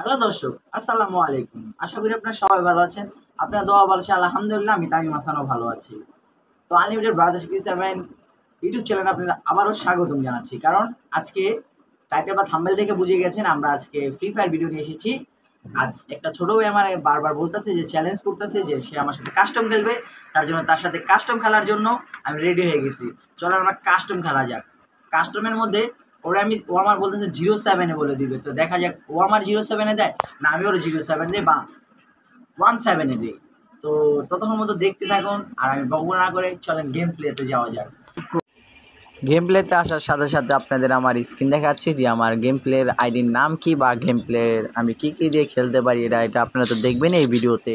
Hello দর্শক, আসসালামু আলাইকুম। আশা করি আপনারা সবাই ভালো আছেন। আপনার দোয়া বলছে আলহামদুলিল্লাহ, আমি তামিম হাসানও ভালো আছি। তো আনলিমিটেড ব্রাদার্স কি সেভেন ইউটিউব চ্যানেলে আপনাদের আবারও স্বাগতম জানাচ্ছি। কারণ আজকে টাইটেল বা থাম্বনেল দেখে বুঝে গেছেন আমরা আজকে ফ্রি ফায়ার ভিডিও নিয়ে এসেছি। আজ একটা ছোট ভাই আমার বারবার বলতেছে যে চ্যালেঞ্জ করতেছে যে সে আমার সাথে কাস্টম খেলবে। তার জন্য তার সাথে কাস্টম খেলার জন্য আমি রেডি হয়ে গেছি। চলো আমরা কাস্টম খেলা যাক। কাস্টমের মধ্যে ও আমার বলতেছে 07 এ বলে দিবে। তো দেখা যাক ও আমার 07 এ দেয় না আমি ওর 07 দেই বা 17 এ দেই। তো ততক্ষণ মতো দেখতে থাকুন আর আমি বকবক না করে চলেন গেম প্লেতে যাওয়া যাক। গেম প্লেতে আসার সাথে সাথে আপনাদের আমার স্ক্রিন দেখাচ্ছি যে আমার গেম প্লের আইডির নাম কি বা গেম প্লের আমি কি কি দিয়ে খেলতে পারি এটা আপনারা তো দেখবেন এই ভিডিওতে।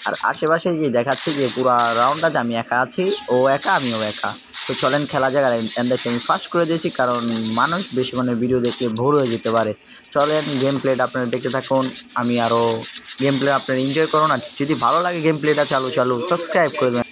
আর আশেপাশে যে দেখাচ্ছে যে পুরো রাউন্ডটাতে আমি একা আছি, ও একা আমিও একা। তো চলেন খেলা যাক। আর এদেরকে আমি ফার্স্ট করে দিয়েছি কারণ মানুষ বেশিক্ষণের ভিডিও দেখলে ভোর হয়ে যেতে পারে। চলেন গেম প্লেটা আপনারা দেখতে থাকুন, আমি আরও গেম প্লে আপনারা এনজয় করুন। আর যদি ভালো লাগে গেম প্লেটা চালু সাবস্ক্রাইব করে দেবেন।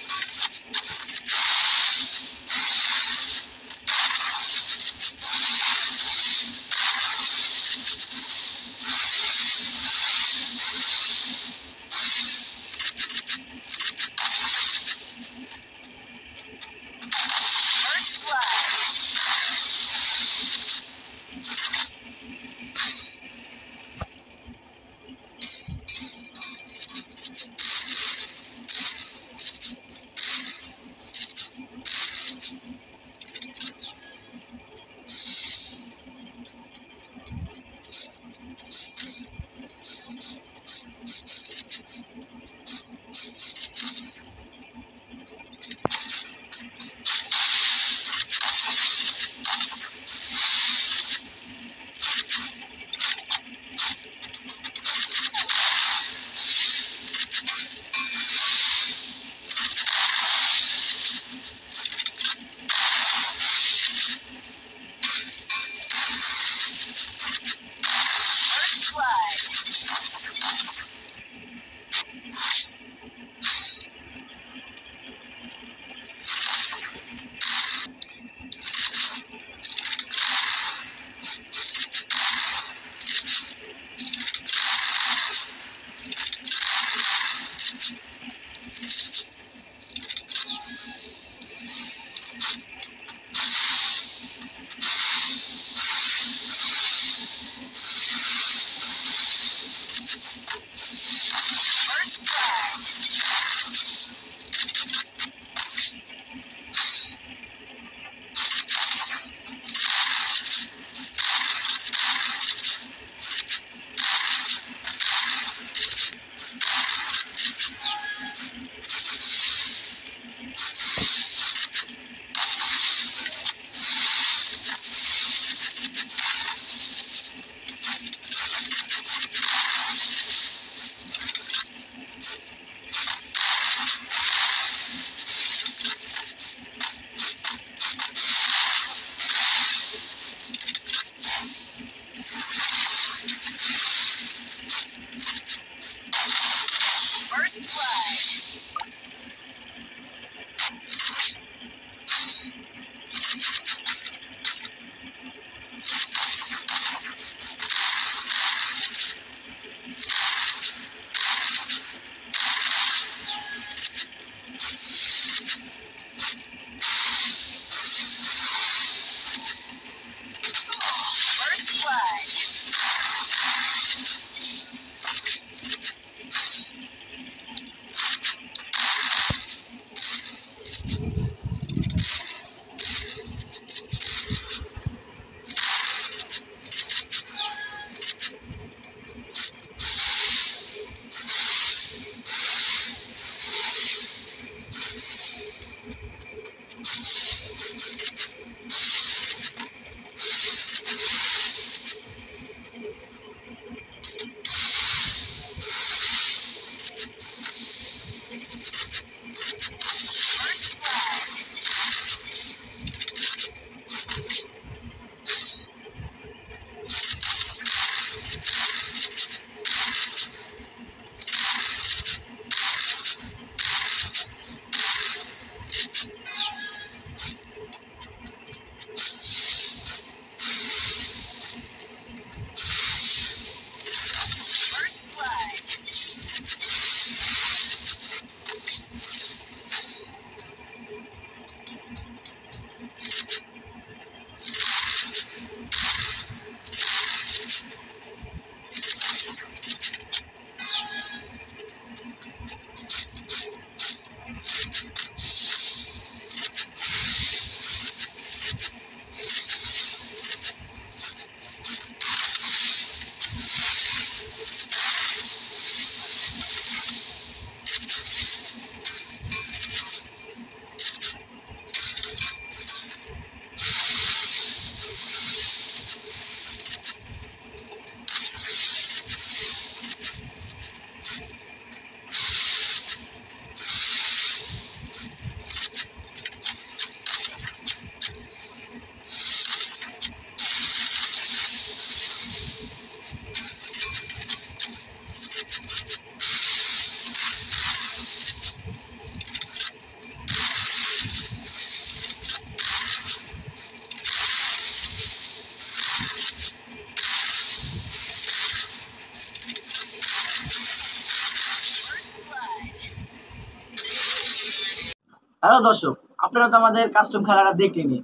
হ্যালো দর্শক, আপনারা তো আমাদের কাস্টম খেলাটা দেখলেনি।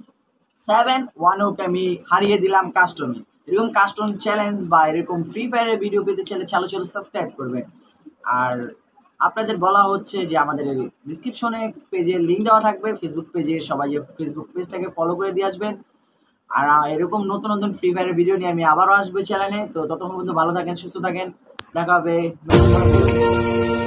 7-1 ওকে আমি হারিয়ে দিলাম কাস্টমে। এরকম কাস্টম চ্যালেঞ্জ বা এরকম ফ্রি ফায়ারের ভিডিও পেতে চাইলে চালু সাবস্ক্রাইব করবেন। আর আপনাদের বলা হচ্ছে যে আমাদের ডিসক্রিপশনে পেজের লিঙ্ক দেওয়া থাকবে, ফেসবুক পেজে সবাই যে ফেসবুক পেজটাকে ফলো করে দিয়ে আসবেন। আর এরকম নতুন নতুন ফ্রি ফায়ারের ভিডিও নিয়ে আমি আবারও আসবো চ্যানেলে। তো ততক্ষণ পর্যন্ত ভালো থাকেন, সুস্থ থাকেন, দেখা হবে নতুন কোনো ভিডিওতে।